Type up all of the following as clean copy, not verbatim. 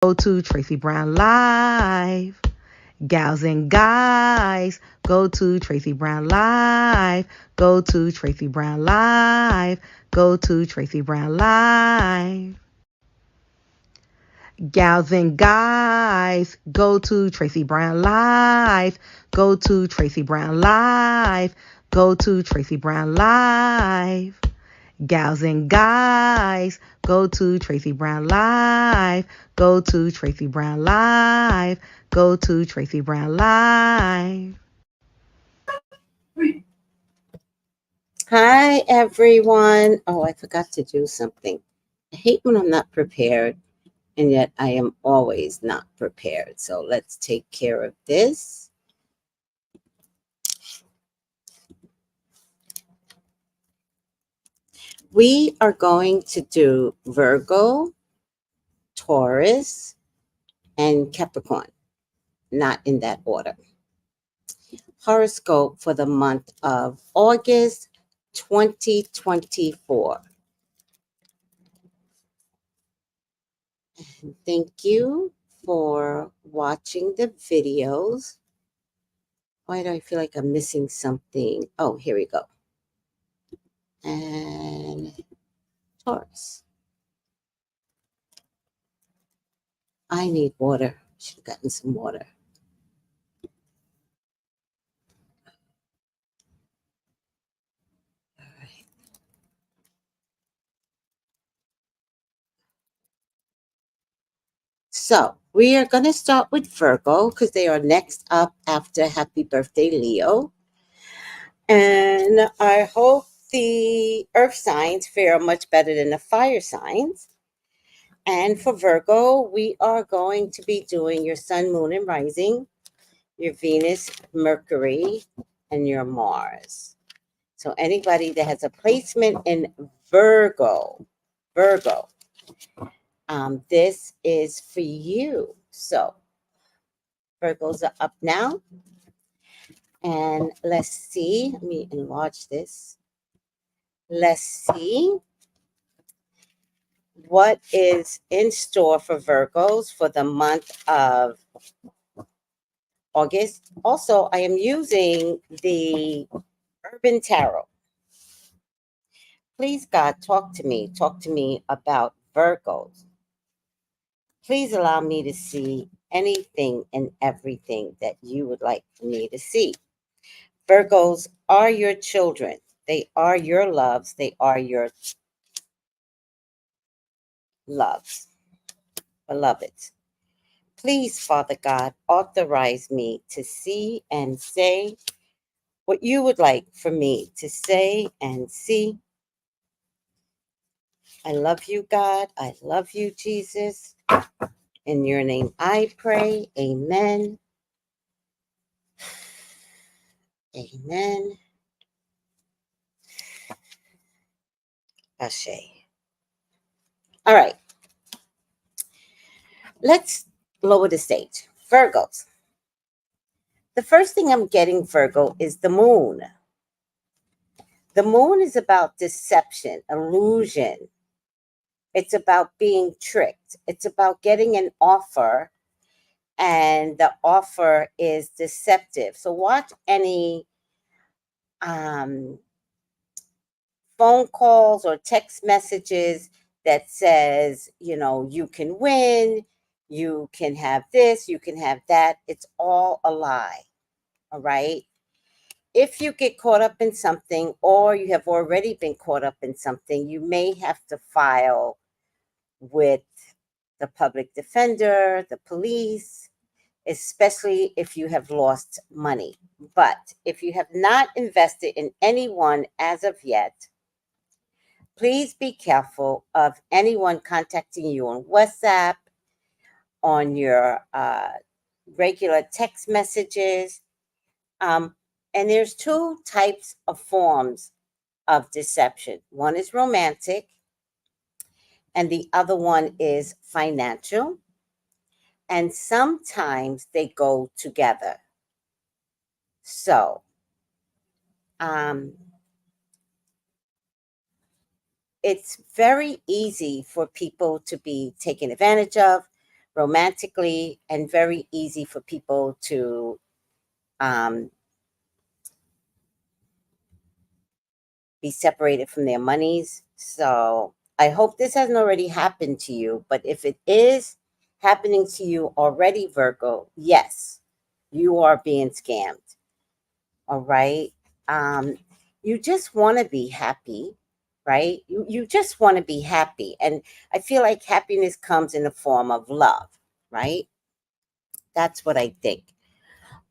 Go to Tracy Brown Live. Gals and guys, go to Tracy Brown Live. Go to Tracy Brown Live. Go to Tracy Brown Live. Gals and guys, go to Tracy Brown Live. Go to Tracy Brown Live. Go to Tracy Brown Live. Gals and guys, go to Tracy Brown Live. Go to Tracy Brown Live. Go to Tracy Brown Live. Hi, everyone. Oh, I forgot to do something. I hate when I'm not prepared, and yet I am always not prepared. So let's take care of this. We are going to do Virgo, Taurus, and Capricorn, not in that order. Horoscope for the month of August 2024. Thank you for watching the videos. Why do I feel like I'm missing something? Oh, here we go. And Taurus. I need water. Should have gotten some water. All right. So we are going to start with Virgo because they are next up after Happy Birthday, Leo. And I hope the earth signs fare much better than the fire signs. And for Virgo, we are going to be doing your sun, moon, and rising, your Venus, Mercury, and your Mars. So anybody that has a placement in Virgo, this is for you. So Virgos are up now. And let's see. Let me enlarge this. Let's see what is in store for Virgos for the month of August. Also, I am using the Urban Tarot. Please, God, talk to me. Talk to me about Virgos. Please allow me to see anything and everything that you would like for me to see. Virgos are your children. They are your loves. They are your loves, beloveds. Please, Father God, authorize me to see and say what you would like for me to say and see. I love you, God. I love you, Jesus. In your name I pray. Amen. Amen. Ashe. All right. Let's lower the stage. Virgos. The first thing I'm getting, Virgo, is the moon. The moon is about deception, illusion. It's about being tricked. It's about getting an offer, and the offer is deceptive. So watch any phone calls or text messages that says, you can win, you can have this, you can have that. It's all a lie. All right. If you get caught up in something, or you have already been caught up in something, you may have to file with the public defender, the police, especially if you have lost money. But if you have not invested in anyone as of yet, please be careful of anyone contacting you on WhatsApp, on your regular text messages. And there's two types of forms of deception. One is romantic, and the other one is financial. And sometimes they go together. So, it's very easy for people to be taken advantage of, romantically, and very easy for people to um, be separated from their monies. So I hope this hasn't already happened to you. But if it is happening to you already, Virgo, yes, you are being scammed. All right. Um, you just want to be happy, right? You just want to be happy. And I feel like happiness comes in the form of love, right? That's what I think.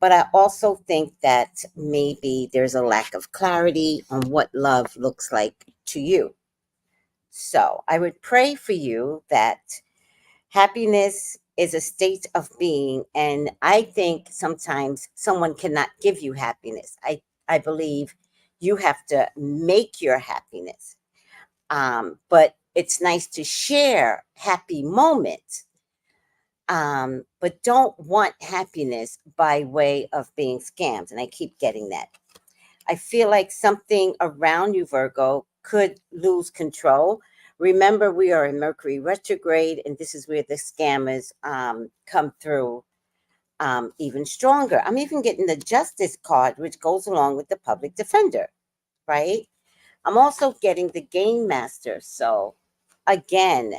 But I also think that maybe there's a lack of clarity on what love looks like to you. So I would pray for you that happiness is a state of being. And I think sometimes someone cannot give you happiness. I believe you have to make your happiness. But it's nice to share happy moments, but don't want happiness by way of being scammed. And I keep getting that. I feel like something around you, Virgo, could lose control. Remember, we are in Mercury retrograde, and this is where the scammers come through even stronger. I'm even getting the Justice card, which goes along with the Public Defender, right? I'm also getting the Game Master. So, again,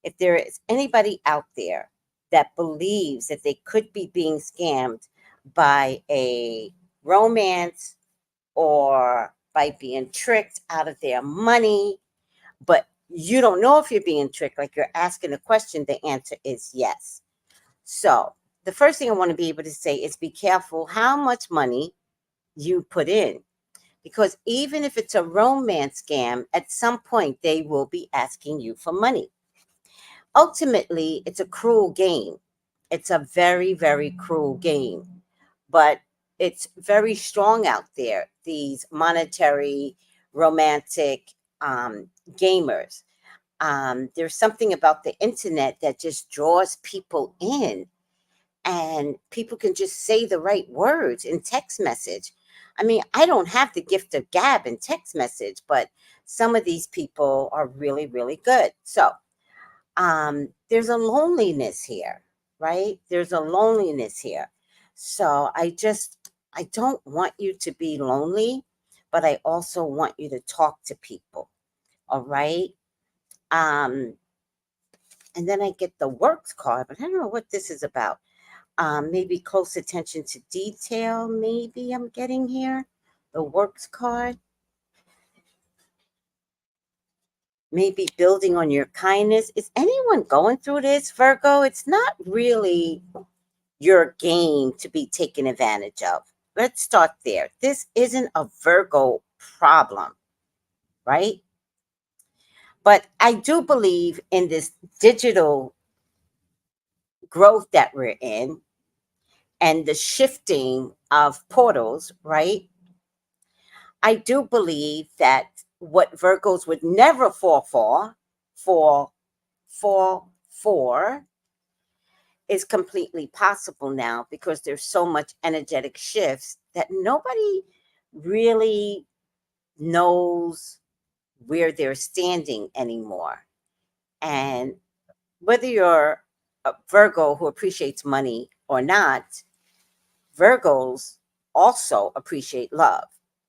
if there is anybody out there that believes that they could be being scammed by a romance or by being tricked out of their money, but you don't know if you're being tricked, like you're asking a question, the answer is yes. So, the first thing I want to be able to say is be careful how much money you put in. Because even if it's a romance scam, at some point they will be asking you for money. Ultimately, it's a cruel game. It's a very, very cruel game. But it's very strong out there, these monetary, romantic gamers. There's something about the internet that just draws people in, and people can just say the right words in text message. I mean, I don't have the gift of gab in text message, but some of these people are really, really good. So, there's a loneliness here, right? There's a loneliness here. So I don't want you to be lonely, but I also want you to talk to people. All right. Um, and then I get the works card, but I don't know what this is about. Maybe close attention to detail, maybe I'm getting here. The works card. Maybe building on your kindness. Is anyone going through this, Virgo? It's not really your game to be taken advantage of. Let's start there. This isn't a Virgo problem, right? But I do believe in this digital growth that we're in and the shifting of portals, right? I do believe that what Virgos would never for, for, is completely possible now because there's so much energetic shifts that nobody really knows where they're standing anymore. And whether you're a Virgo who appreciates money or not, Virgos also appreciate love.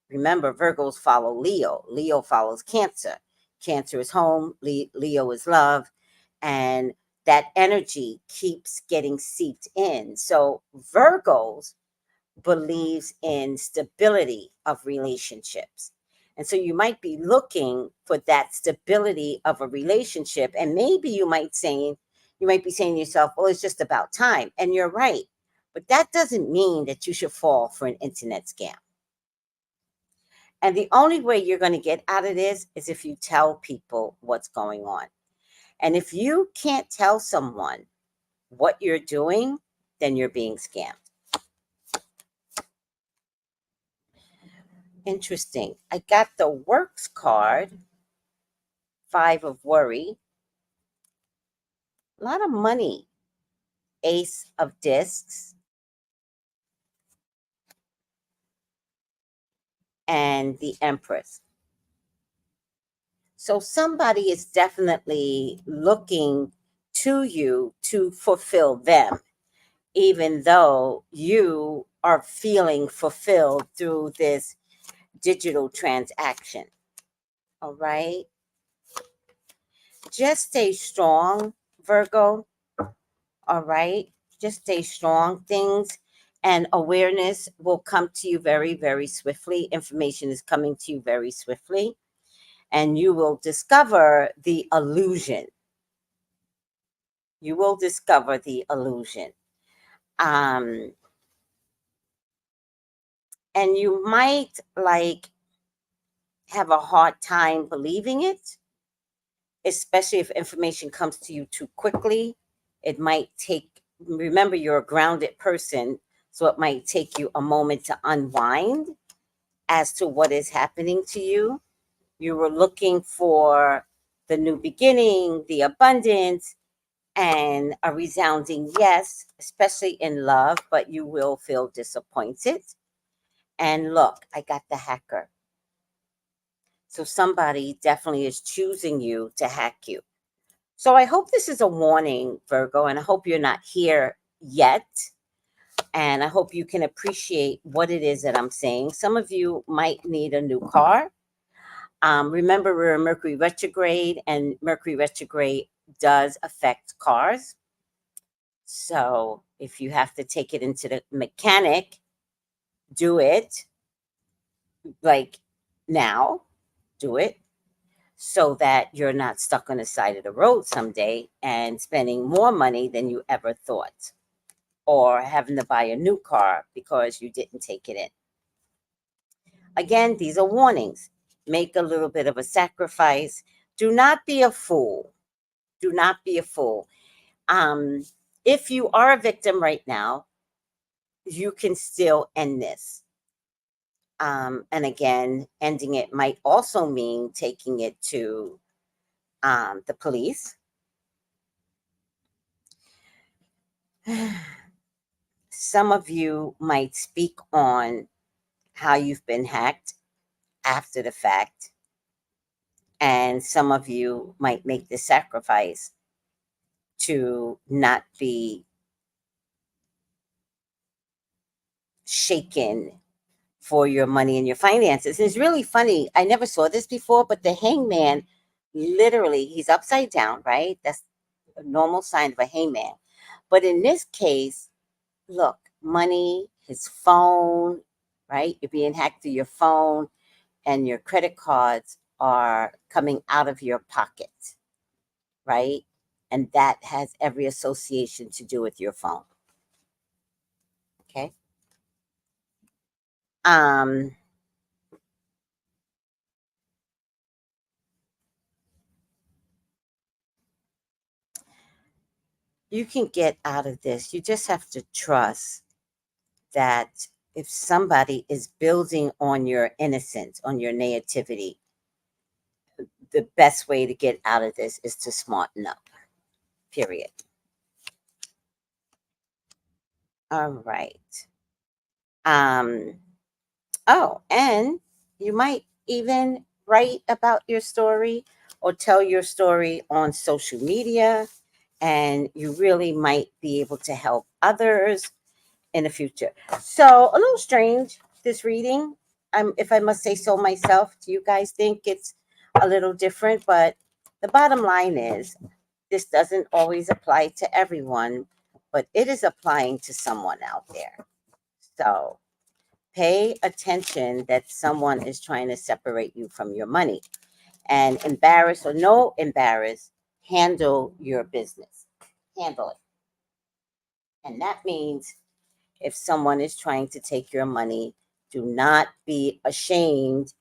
Remember, Virgos follow Leo. Leo follows Cancer. Cancer is home, Leo is love. And that energy keeps getting seeped in. So, Virgos believes in stability of relationships. And so you might be looking for that stability of a relationship. And maybe you might be saying to yourself, well, it's just about time. And you're right. But that doesn't mean that you should fall for an internet scam. And the only way you're going to get out of this is if you tell people what's going on. And if you can't tell someone what you're doing, then you're being scammed. Interesting. I got the works card, five of worry, a lot of money, ace of discs, and the empress. So somebody is definitely looking to you to fulfill them, even though you are feeling fulfilled through this digital transaction. All right. Just stay strong, Virgo. All right. Just stay strong. Things and awareness will come to you very, very swiftly. Information is coming to you very swiftly. And you will discover the illusion. You will discover the illusion. And you might like have a hard time believing it, especially if information comes to you too quickly. It might take, remember, you're a grounded person, so it might take you a moment to unwind as to what is happening to you. You were looking for the new beginning, the abundance, and a resounding yes, especially in love, but you will feel disappointed. And look, I got the hacker. So somebody definitely is choosing you to hack you. So I hope this is a warning, Virgo, and I hope you're not here yet. And I hope you can appreciate what it is that I'm saying. Some of you might need a new car. Remember, we're in Mercury retrograde, and Mercury retrograde does affect cars. So if you have to take it into the mechanic, do it like now, do it so that you're not stuck on the side of the road someday and spending more money than you ever thought, or having to buy a new car because you didn't take it in. Again, these are warnings. Make a little bit of a sacrifice. Do not be a fool. Do not be a fool. Um, if you are a victim right now, you can still end this. And again, ending it might also mean taking it to the police. Some of you might speak on how you've been hacked after the fact, and some of you might make the sacrifice to not be shaken for your money and your finances. And it's really funny. I never saw this before, but the hangman, literally, he's upside down, right? That's a normal sign of a hangman. But in this case, look, money, his phone, right? You're being hacked through your phone, and your credit cards are coming out of your pocket, right? And that has every association to do with your phone. Okay. Um, you can get out of this. You just have to trust that if somebody is building on your innocence, on your naivety, the best way to get out of this is to smarten up. Period. All right. Um, oh, and you might even write about your story or tell your story on social media, and you really might be able to help others in the future. So, a little strange, this reading. If I must say so myself, do you guys think it's a little different? But the bottom line is, this doesn't always apply to everyone, but it is applying to someone out there. So, pay attention that someone is trying to separate you from your money. And embarrass or no embarrass, handle your business. Handle it. And that means if someone is trying to take your money, do not be ashamed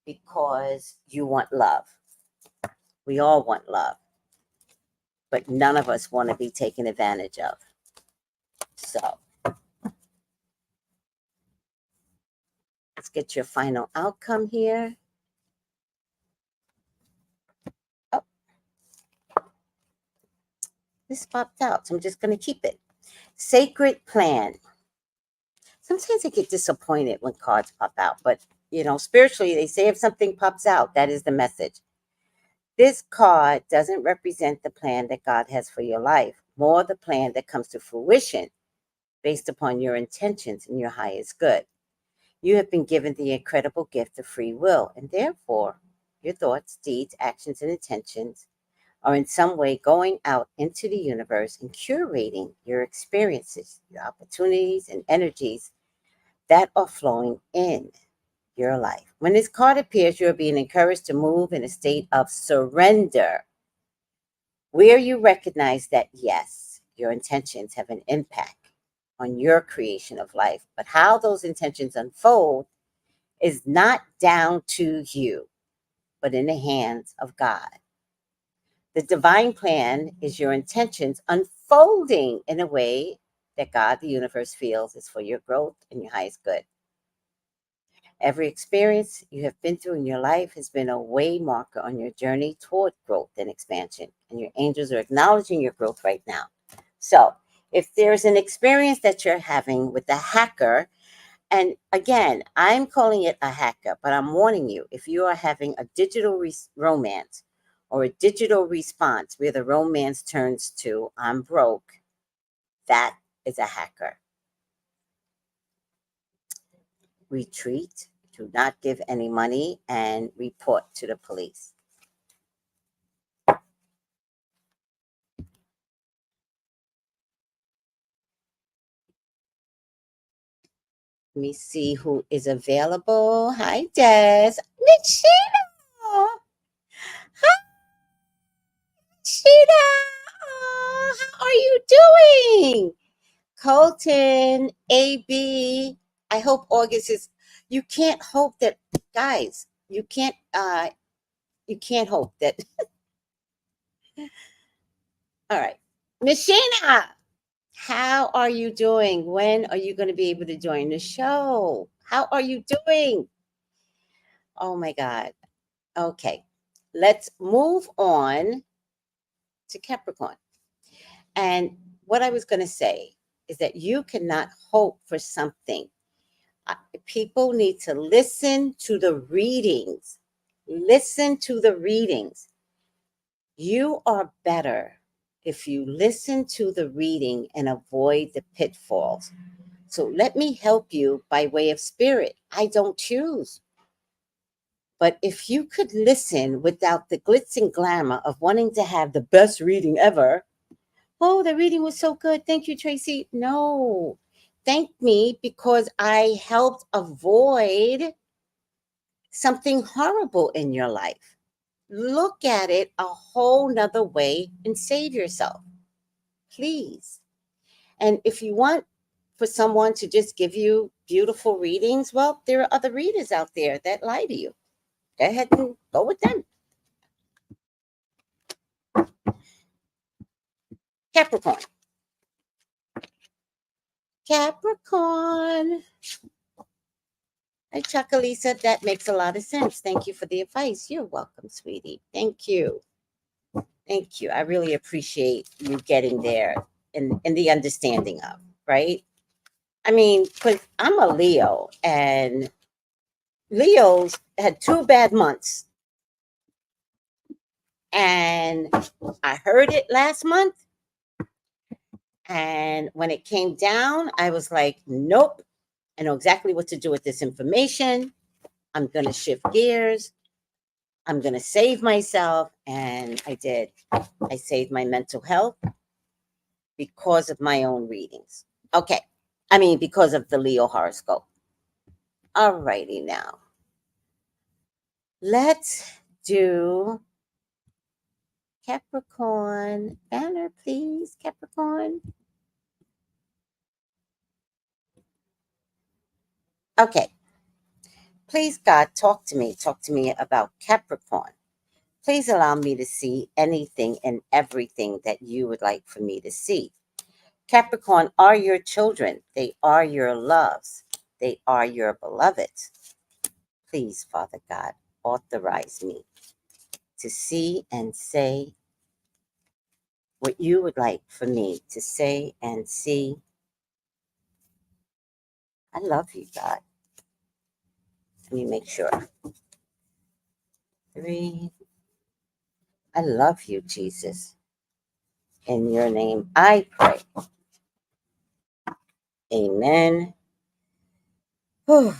because you want love. We all want love, but none of us want to be taken advantage of. So let's get your final outcome here. Oh, this popped out, so I'm just going to keep it. Sacred plan. Sometimes I get disappointed when cards pop out, but spiritually, they say if something pops out, that is the message. This card doesn't represent the plan that God has for your life, more the plan that comes to fruition based upon your intentions and your highest good. You have been given the incredible gift of free will, and therefore, your thoughts, deeds, actions, and intentions are in some way going out into the universe and curating your experiences, your opportunities, and energies that are flowing in your life. When this card appears, you're being encouraged to move in a state of surrender, where you recognize that, yes, your intentions have an impact on your creation of life, but how those intentions unfold is not down to you, but in the hands of God. The divine plan is your intentions unfolding in a way that God, the universe, feels is for your growth and your highest good. Every experience you have been through in your life has been a way marker on your journey toward growth and expansion, and your angels are acknowledging your growth right now. So, if there's an experience that you're having with a hacker, and again, I'm calling it a hacker, but I'm warning you, if you are having a digital romance or a digital response where the romance turns to "I'm broke," that is a hacker. Retreat, do not give any money, and report to the police. Let me see who is available. Hi, Des. Michelle. Hi, Sheila. How are you doing? Colton, AB. I hope August is. You can't hope that, guys. You can't. You can't hope that. All right, Miss Sheena. How are you doing? When are you going to be able to join the show? How are you doing? Oh my God. Okay, let's move on to Capricorn. And what I was going to say is that you cannot hope for something. People need to listen to the readings. Listen to the readings. You are better if you listen to the reading and avoid the pitfalls. So let me help you by way of spirit. I don't choose. But if you could listen without the glitz and glamour of wanting to have the best reading ever, oh, the reading was so good. Thank you, Tracy. No, thank me because I helped avoid something horrible in your life. Look at it a whole nother way and save yourself, please. And if you want for someone to just give you beautiful readings, well, there are other readers out there that lie to you. Go ahead and go with them. Capricorn. Capricorn. Hi, Chocolisa. That makes a lot of sense. Thank you for the advice. You're welcome, sweetie. Thank you. Thank you. I really appreciate you getting there and the understanding of, right? I mean, because I'm a Leo, and Leo's had 2 bad months. And I heard it last month. And when it came down, I was like, nope, I know exactly what to do with this information. I'm going to shift gears. I'm going to save myself. And I did. I saved my mental health because of my own readings. Okay. I mean, because of the Leo horoscope. All righty now. Let's do Capricorn. Banner, please, Capricorn. Okay. Please, God, talk to me. Talk to me about Capricorn. Please allow me to see anything and everything that you would like for me to see. Capricorn are your children. They are your loves. They are your beloveds. Please, Father God, authorize me to see and say what you would like for me to say and see. I love you, God. Let me make sure. 3, I love you, Jesus. In your name I pray. Amen. Whew.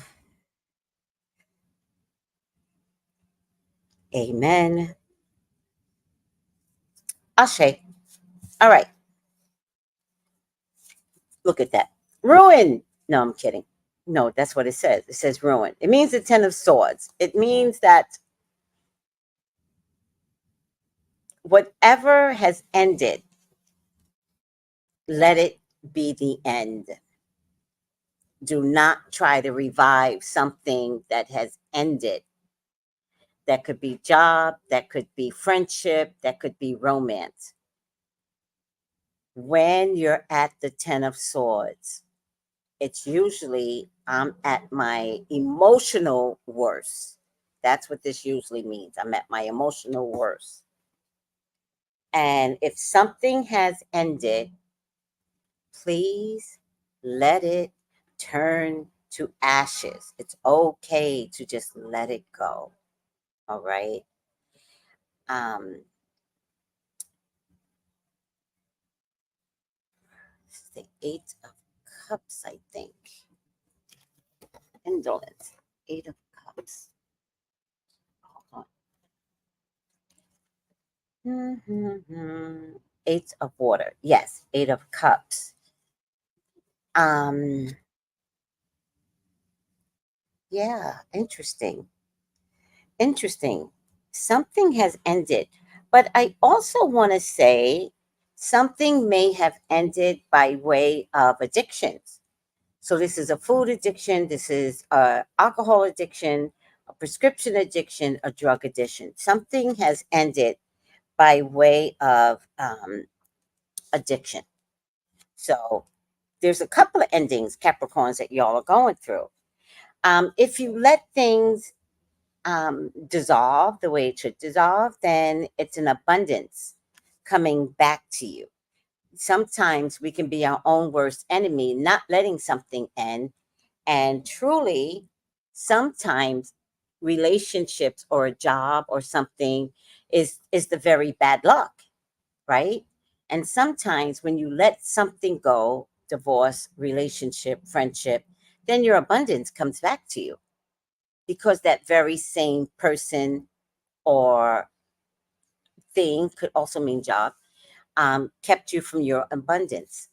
Amen. Ashe. All right. Look at that. Ruin. No, I'm kidding. No, that's what it says. It says ruin. It means the Ten of Swords. It means that whatever has ended, let it be the end. Do not try to revive something that has ended. That could be job, that could be friendship, that could be romance. When you're at the Ten of Swords, it's usually I'm at my emotional worst. That's what this usually means. I'm at my emotional worst. And if something has ended, please let it turn to ashes. It's okay to just let it go. All right. Um, this is the Eight of Cups, I think. Indolence. Eight of Cups. Hold on. Eight of Water. Yes, Eight of Cups. Um, yeah, interesting. Interesting. Something has ended. But I also want to say something may have ended by way of addictions. So this is a food addiction, this is a alcohol addiction, a prescription addiction, a drug addiction. Something has ended by way of addiction. So there's a couple of endings, Capricorns, that y'all are going through. If you let things dissolve the way it should dissolve, then it's an abundance coming back to you. Sometimes we can be our own worst enemy, not letting something end. And truly, sometimes relationships or a job or something is the very bad luck, right? And sometimes when you let something go, divorce, relationship, friendship, then your abundance comes back to you because that very same person or thing could also mean job, kept you from your abundance.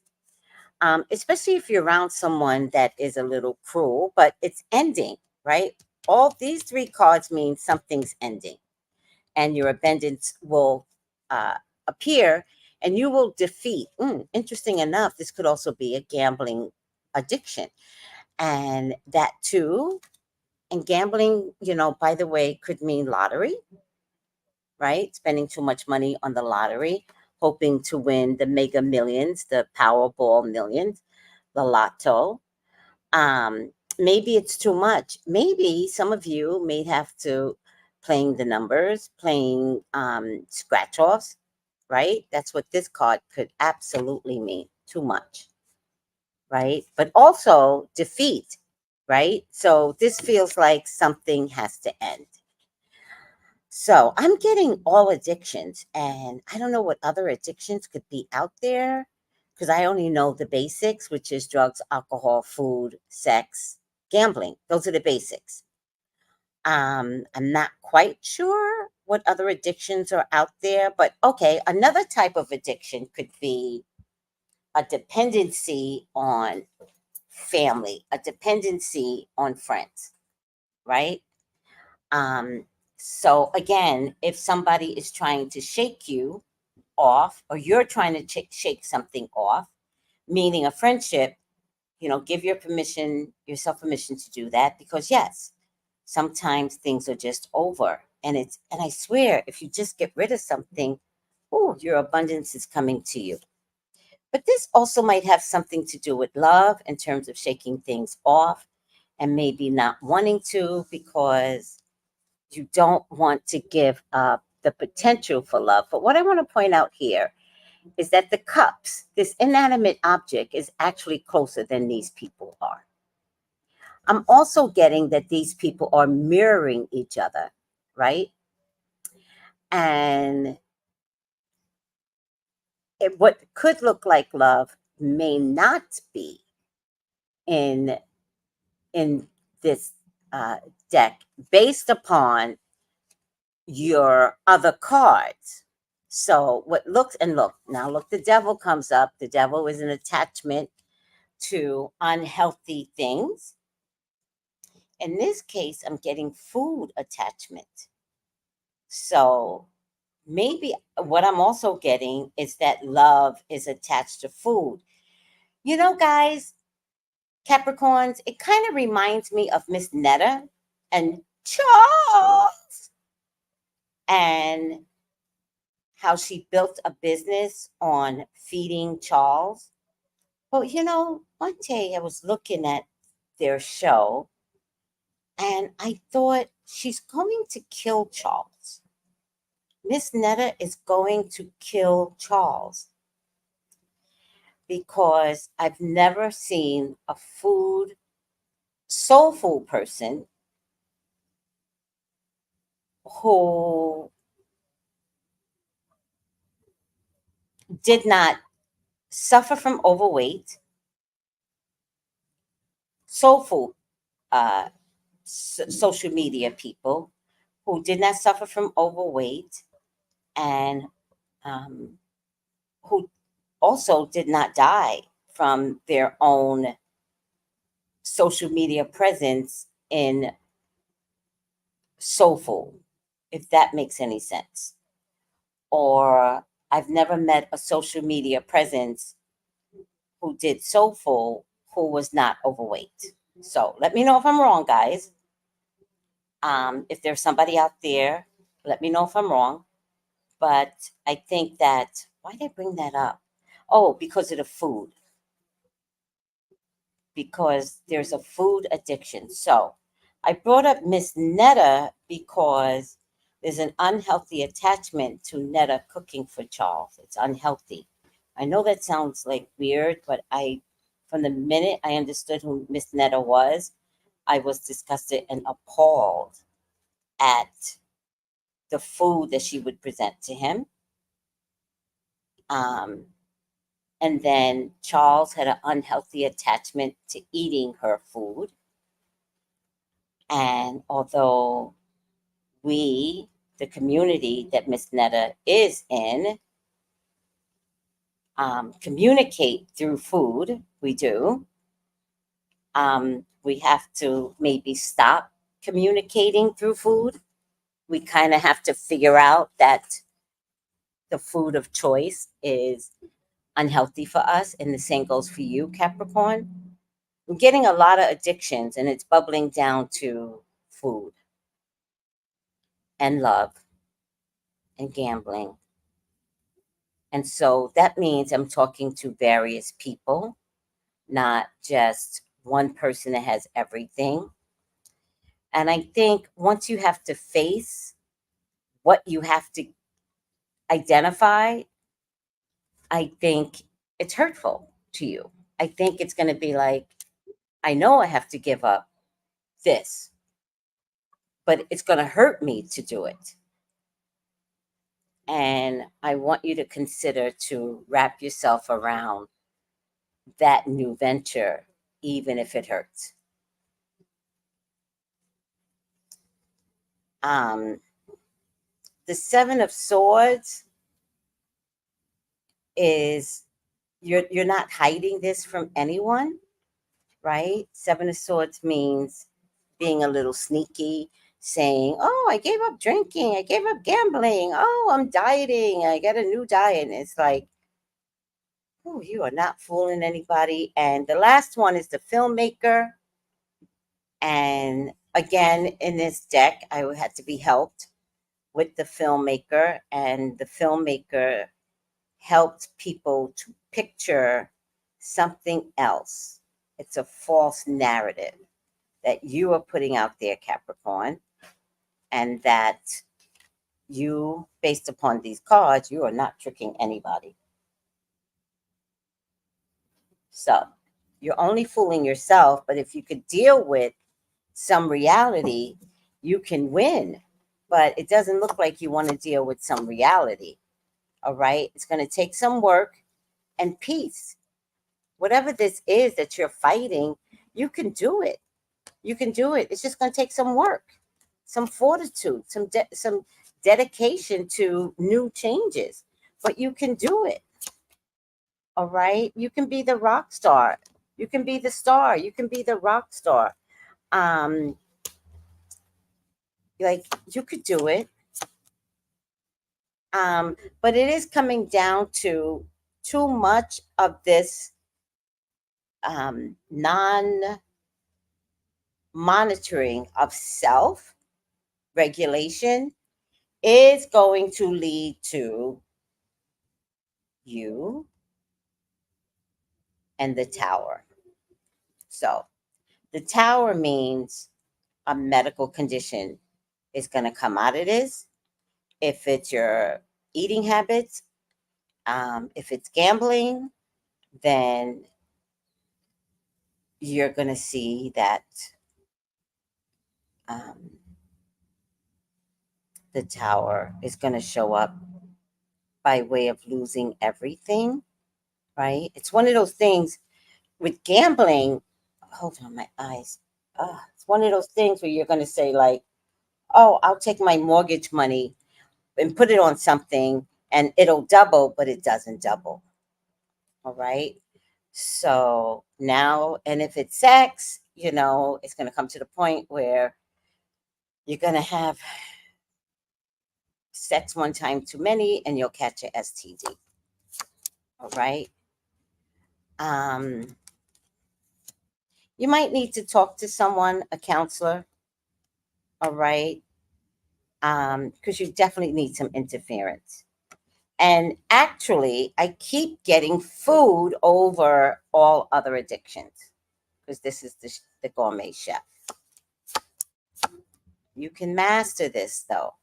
Especially if you're around someone that is a little cruel, but it's ending, right? All these three cards mean something's ending, and your abundance will uh, appear, and you will defeat. Interesting enough, this could also be a gambling addiction, and that too. And gambling, by the way, could mean lottery, right? Spending too much money on the lottery, hoping to win the mega millions, the Powerball millions, the lotto. Maybe it's too much. Maybe some of you may have to playing the numbers, playing scratch offs, right? That's what this card could absolutely mean. Too much, right? But also defeat, right? So this feels like something has to end. So I'm getting all addictions, and I don't know what other addictions could be out there because I only know the basics, which is drugs, alcohol, food, sex, gambling. Those are the basics. I'm not quite sure what other addictions are out there, but okay, another type of addiction could be a dependency on family, a dependency on friends, right? Um, so again, if somebody is trying to shake you off, or you're trying to shake something off, meaning a friendship, give yourself permission to do that because yes, sometimes things are just over, and I swear, if you just get rid of something, oh, your abundance is coming to you. But this also might have something to do with love in terms of shaking things off and maybe not wanting to because you don't want to give up the potential for love. But what I want to point out here is that the cups, this inanimate object, is actually closer than these people are. I'm also getting that these people are mirroring each other, right? And what could look like love may not be in in this deck based upon your other cards. So what looks and look now, look, the devil comes up. The devil is an attachment to unhealthy things. In this case, I'm getting food attachment. So maybe what I'm also getting is that love is attached to food. You know, guys, Capricorns, it kind of reminds me of Miss Netta and Charles and how she built a business on feeding Charles. Well, you know, one day I was looking at their show and I thought she's going to kill Charles. Miss Netta is going to kill Charles because I've never seen a soul food person who did not suffer from overweight, soul food social media people who did not suffer from overweight and um, who also did not die from their own social media presence in soul food, if that makes any sense. Or I've never met a social media presence who did soulful who was not overweight. So let me know if I'm wrong, guys. If there's somebody out there, let me know if I'm wrong. But I think that, why did I bring that up? Oh, because of the food. Because there's a food addiction. So I brought up Miss Netta because there's an unhealthy attachment to Netta cooking for Charles. It's unhealthy. I know that sounds like weird, but from the minute I understood who Miss Netta was, I was disgusted and appalled at the food that she would present to him. Um, and then Charles had an unhealthy attachment to eating her food. And although we, the community that Miss Netta is in, communicate through food, we do. We have to maybe stop communicating through food. We kind of have to figure out that the food of choice is unhealthy for us, and the same goes for you, Capricorn. I'm getting a lot of addictions, and it's bubbling down to food and love and gambling. And so that means I'm talking to various people, not just one person that has everything. And I think once you have to face what you have to identify, I think it's hurtful to you. I think it's going to be like, I know I have to give up this, but it's going to hurt me to do it. And I want you to consider to wrap yourself around that new venture, even if it hurts. Um, the Seven of Swords is you're not hiding this from anyone, right? Seven of Swords means being a little sneaky, saying, "Oh, I gave up drinking, I gave up gambling, oh, I'm dieting, I got a new diet." And it's like, oh, you are not fooling anybody. And the last one is the filmmaker. And again, in this deck, I had to be helped with the filmmaker, and the filmmaker helped people to picture something else. It's a false narrative that you are putting out there, Capricorn, and that you, based upon these cards, you are not tricking anybody. So you're only fooling yourself, but if you could deal with some reality, you can win. But it doesn't look like you want to deal with some reality. All right. It's going to take some work and peace. Whatever this is that you're fighting, you can do it. You can do it. It's just going to take some work, some fortitude, some dedication to new changes, but you can do it. All right. You can be the rock star. You can be the star. You can be the rock star. Um, like you could do it. But it is coming down to too much of this non monitoring of self regulation is going to lead to you and the tower. So the tower means a medical condition is going to come out of this. If it's your eating habits, if it's gambling, then you're going to see that um, the tower is going to show up by way of losing everything, right? It's one of those things with gambling. Hold on, my eyes. It's one of those things where you're going to say, like, oh, I'll take my mortgage money and put it on something and it'll double, but it doesn't double. All right. So now, and if it's sex, it's going to come to the point where you're going to have sex one time too many and you'll catch a STD. All right. Um, you might need to talk to someone, a counselor. All right. Because you definitely need some interference. And actually, I keep getting food over all other addictions because this is the gourmet chef. You can master this, though.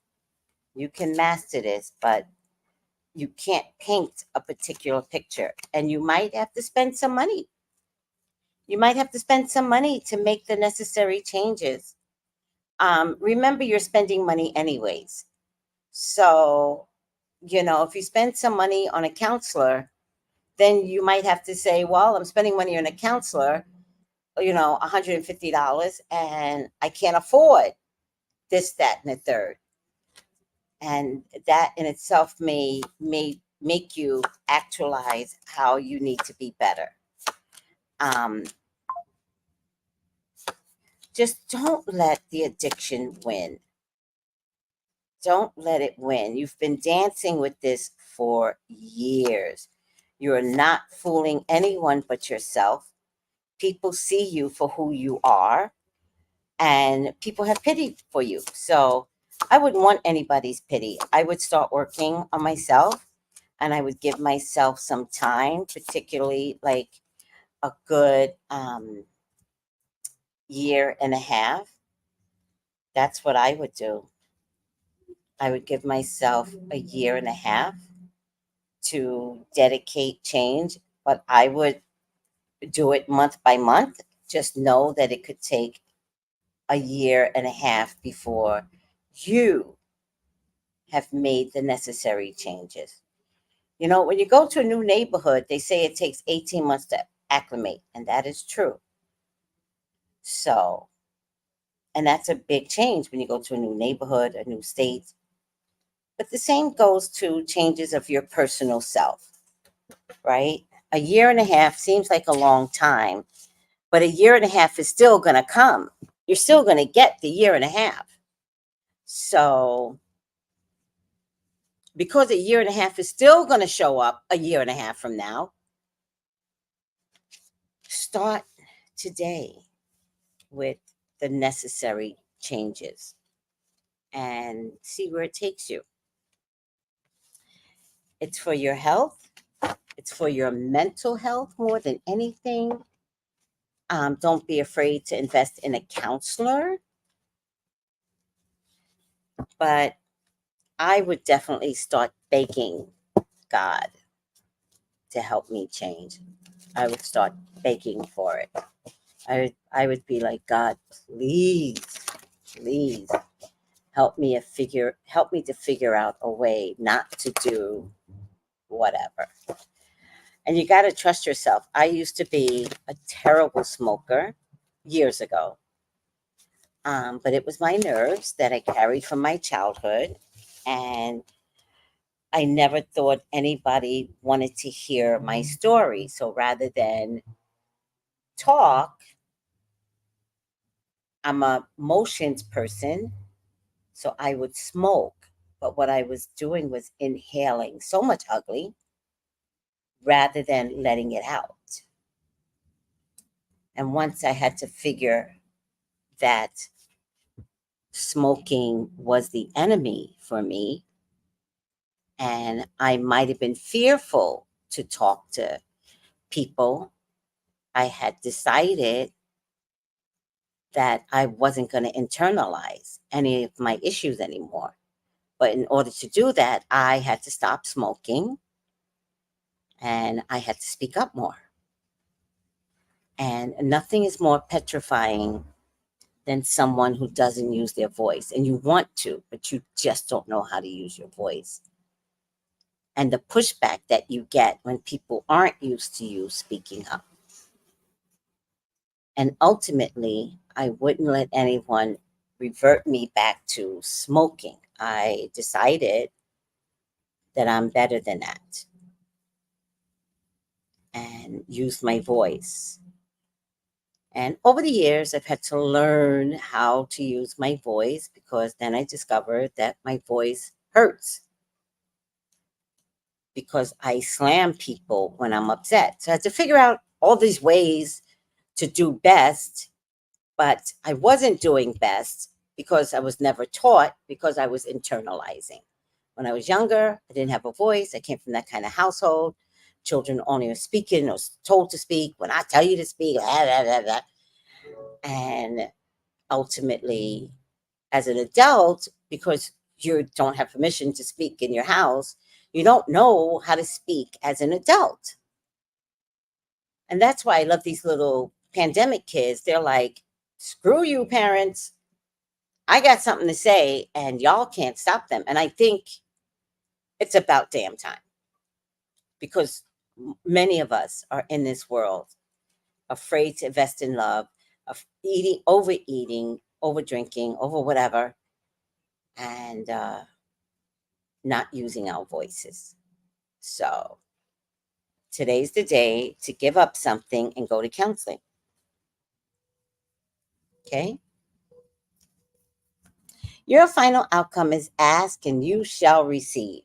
You can master this, but you can't paint a particular picture. And you might have to spend some money. You might have to spend some money to make the necessary changes. Remember, you're spending money anyways. So, if you spend some money on a counselor, then you might have to say, well, I'm spending money on a counselor, $150, and I can't afford this, that, and the third. And that in itself may make you actualize how you need to be better. Um, just don't let the addiction win. Don't let it win. You've been dancing with this for years. You're not fooling anyone but yourself. People see you for who you are, and people have pity for you. So I wouldn't want anybody's pity. I would start working on myself, and I would give myself some time, particularly like a good year and a half. That's what I would do. I would give myself a year and a half to dedicate change, but I would do it month by month. Just know that it could take a year and a half before you have made the necessary changes. When you go to a new neighborhood, they say it takes 18 months to acclimate, and that is true. So, and that's a big change when you go to a new neighborhood, a new state. But the same goes to changes of your personal self, right? A year and a half seems like a long time, but a year and a half is still going to come. You're still going to get the year and a half. So, because a year and a half is still going to show up a year and a half from now, start today with the necessary changes and see where it takes you. It's for your health, it's for your mental health more than anything. Don't be afraid to invest in a counselor, but I would definitely start begging God to help me change. I would start begging for it. I would be like, God, please help me to figure out a way not to do whatever. And you got to trust yourself. I used to be a terrible smoker years ago. But it was my nerves that I carried from my childhood. And I never thought anybody wanted to hear my story. So rather than talk, I'm a motions person. So I would smoke. But what I was doing was inhaling so much ugly rather than letting it out. And once I had to figure that smoking was the enemy for me, and I might have been fearful to talk to people, I had decided that I wasn't going to internalize any of my issues anymore. But in order to do that, I had to stop smoking and I had to speak up more. And nothing is more petrifying than someone who doesn't use their voice. And you want to, but you just don't know how to use your voice. And the pushback that you get when people aren't used to you speaking up. And ultimately, I wouldn't let anyone revert me back to smoking. I decided that I'm better than that and use my voice. And over the years, I've had to learn how to use my voice because then I discovered that my voice hurts because I slam people when I'm upset. So I had to figure out all these ways to do best, but I wasn't doing best because I was never taught, because I was internalizing. When I was younger, I didn't have a voice. I came from that kind of household. Children only are speaking or told to speak when I tell you to speak. Blah, blah, blah, blah. And ultimately, as an adult, because you don't have permission to speak in your house, you don't know how to speak as an adult. And that's why I love these little pandemic kids. They're like, screw you, parents. I got something to say, and y'all can't stop them. And I think it's about damn time because many of us are in this world afraid to invest in love, of eating, overeating, over drinking, over whatever, and not using our voices. So today's the day to give up something and go to counseling. Okay. Your final outcome is ask and you shall receive.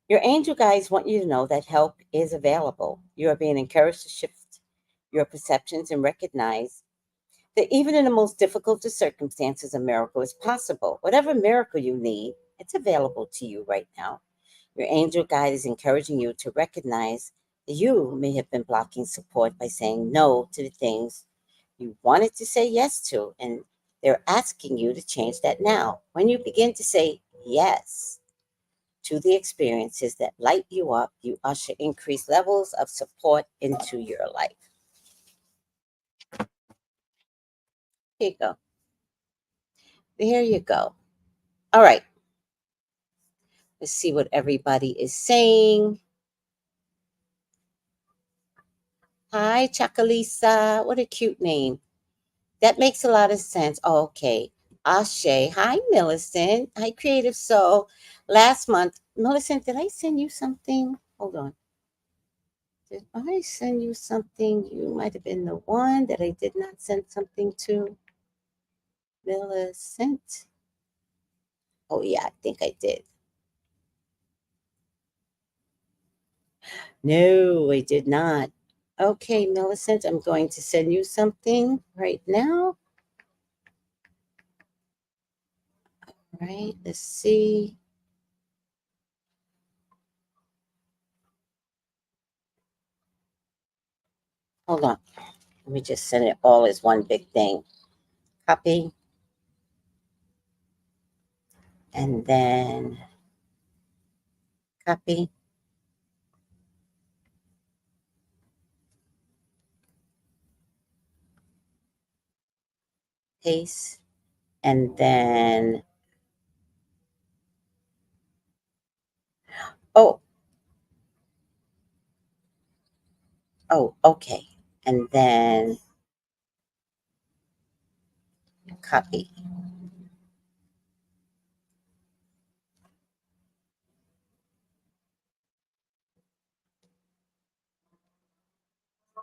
Your angel guides want you to know that help is available. You are being encouraged to shift your perceptions and recognize that even in the most difficult of circumstances, a miracle is possible. Whatever miracle you need, it's available to you right now. Your angel guide is encouraging you to recognize that you may have been blocking support by saying no to the things you wanted to say yes to, and they're asking you to change that now. When you begin to say yes to the experiences that light you up, you usher increased levels of support into your life. Here you go. There you go. All right. Let's see what everybody is saying. Hi, Chakalisa. What a cute name. That makes a lot of sense. Oh, okay. Ashe. Hi, Millicent. Hi, Creative Soul. Last month, Millicent, did I send you something? Hold on. Did I send you something? You might have been the one that I did not send something to. Millicent. Oh, yeah, I think I did. No, I did not. Okay, Millicent, I'm going to send you something right now. All right, let's see. Hold on. Let me just send it all as one big thing. Copy. And then copy. paste, and then, oh, oh, okay. And then copy.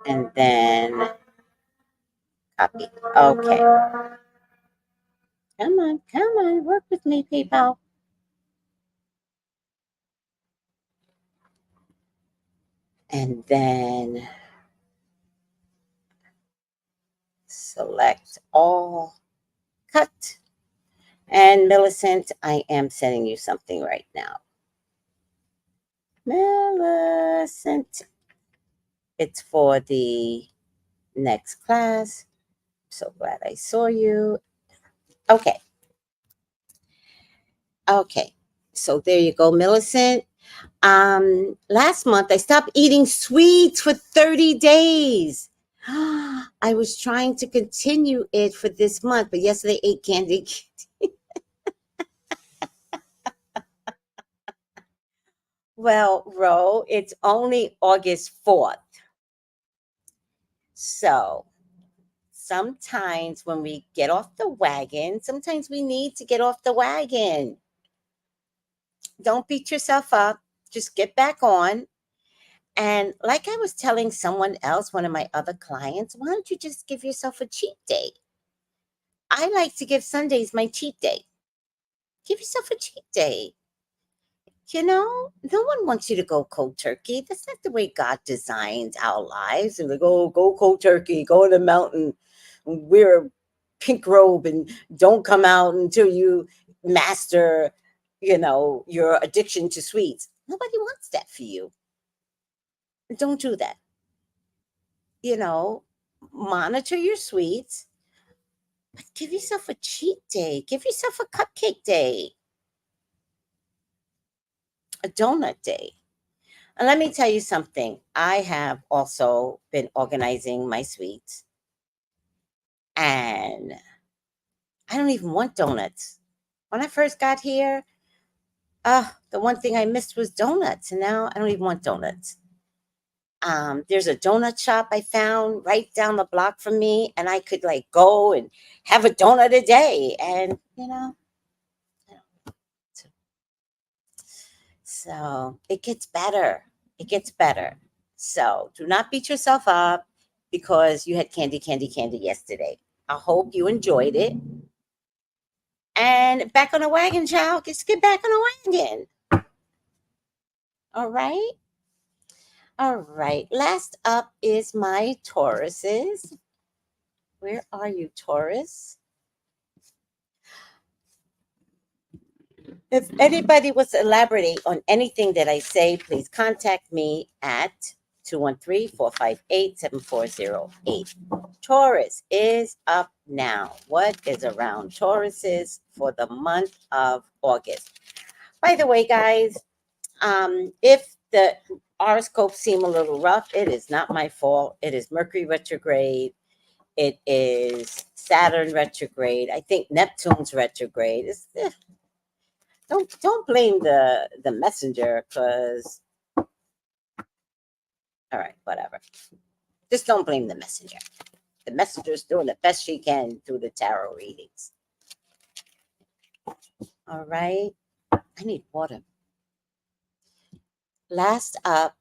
And then copy. Okay. Come on, work with me, people. And then select all, cut. And Millicent, I am sending you something right now. Millicent, it's for the next class. So glad I saw you. Okay. Okay. So there you go, Millicent. Last month I stopped eating sweets for 30 days. I was trying to continue it for this month, but yesterday I ate candy. Well, Ro, it's only August 4th. So sometimes when we get off the wagon, sometimes we need to get off the wagon. Don't beat yourself up. Just get back on. And like I was telling someone else, one of my other clients, why don't you just give yourself a cheat day? I like to give Sundays my cheat day. Give yourself a cheat day. No one wants you to go cold turkey. That's not the way God designed our lives. And like, oh, go cold turkey, go in the mountain, wear a pink robe, and don't come out until you master, your addiction to sweets. Nobody wants that for you. Don't do that. You know, Monitor your sweets, but give yourself a cheat day. Give yourself a cupcake day, a donut day. And let me tell you something. I have also been organizing my sweets, and I don't even want donuts. When I first got here, the one thing I missed was donuts, and now I don't even want donuts. There's a donut shop I found right down the block from me, and I could like go and have a donut a day, and so it gets better. It gets better. So do not beat yourself up because you had candy, candy, candy yesterday. I hope you enjoyed it. And back on the wagon, child. Just get back on the wagon. All right. All right. Last up is my Tauruses. Where are you, Taurus? If anybody wants to elaborate on anything that I say, please contact me at 213-458-7408. Taurus is up now. What is around Tauruses for the month of August? By the way, guys, if the horoscopes seem a little rough, it is not my fault. It is Mercury retrograde. It is Saturn retrograde. I think Neptune's retrograde. Don't blame the messenger, because all right, whatever. Just don't blame the messenger. The messenger's doing the best she can through the tarot readings. All right. I need water. Last up,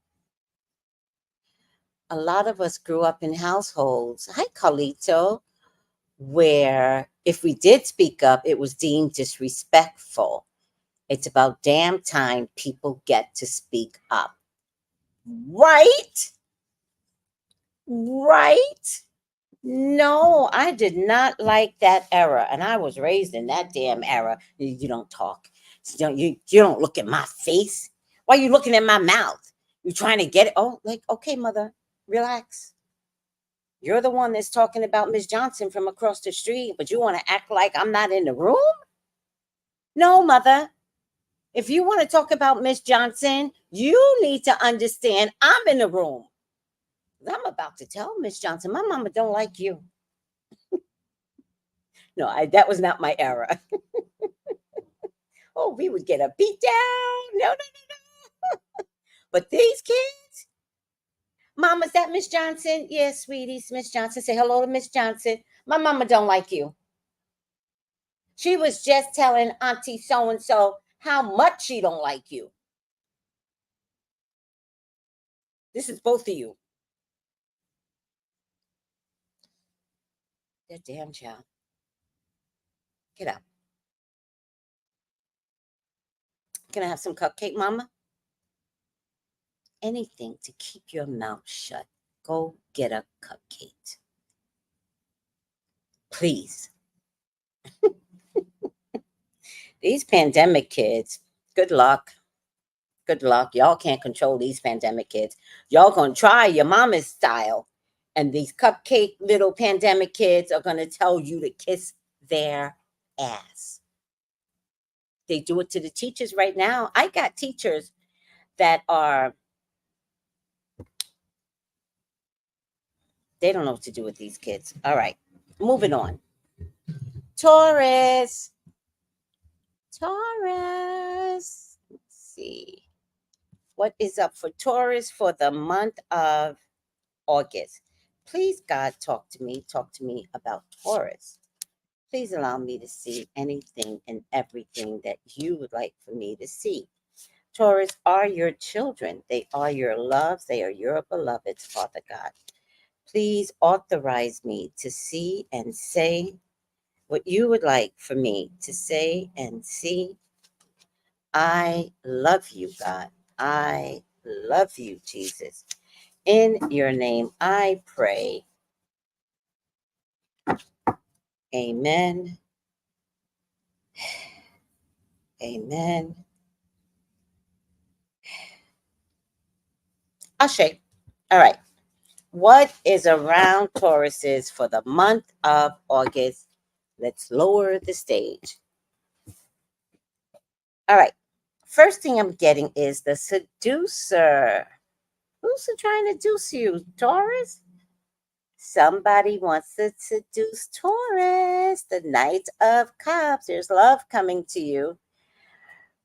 a lot of us grew up in households. Hi, Carlito, where if we did speak up, it was deemed disrespectful. It's about damn time people get to speak up. Right? Right? No, I did not like that era, and I was raised in that damn era. You don't talk. You don't look at my face. Why are you looking at my mouth? You trying to get it? Oh, like, okay, mother, relax. You're the one that's talking about Miss Johnson from across the street, but you want to act like I'm not in the room? No, mother. If you want to talk about Miss Johnson, you need to understand I'm in the room. I'm about to tell Miss Johnson, my mama don't like you. No, that was not my era. Oh, we would get a beat down. No, no, no, no. But these kids, Mom, is that Miss Johnson? Yes, sweetie, it's Miss Johnson. Say hello to Miss Johnson. My mama don't like you. She was just telling Auntie so and so how much she don't like you. This is both of you. That damn child. Get out. Can I have some cupcake, Mama? Anything to keep your mouth shut. Go get a cupcake. Please. These pandemic kids, good luck. Good luck. Y'all can't control these pandemic kids. Y'all gonna try your mama's style. And these cupcake little pandemic kids are gonna tell you to kiss their ass. They do it to the teachers right now. I got teachers that are, they don't know what to do with these kids. All right, moving on. Taurus. Taurus. Let's see. What is up for Taurus for the month of August? Please, God, talk to me. Talk to me about Taurus. Please allow me to see anything and everything that you would like for me to see. Taurus are your children. They are your loves. They are your beloveds, Father God. Please authorize me to see and say what you would like for me to say and see. I love you, God. I love you, Jesus. In your name, I pray. Amen. Amen. Ashe. All right. What is around Tauruses for the month of August? Let's lower the stage. All right. First thing I'm getting is the seducer. Who's trying to seduce you, Taurus? Somebody wants to seduce Taurus. The Knight of Cups. There's love coming to you.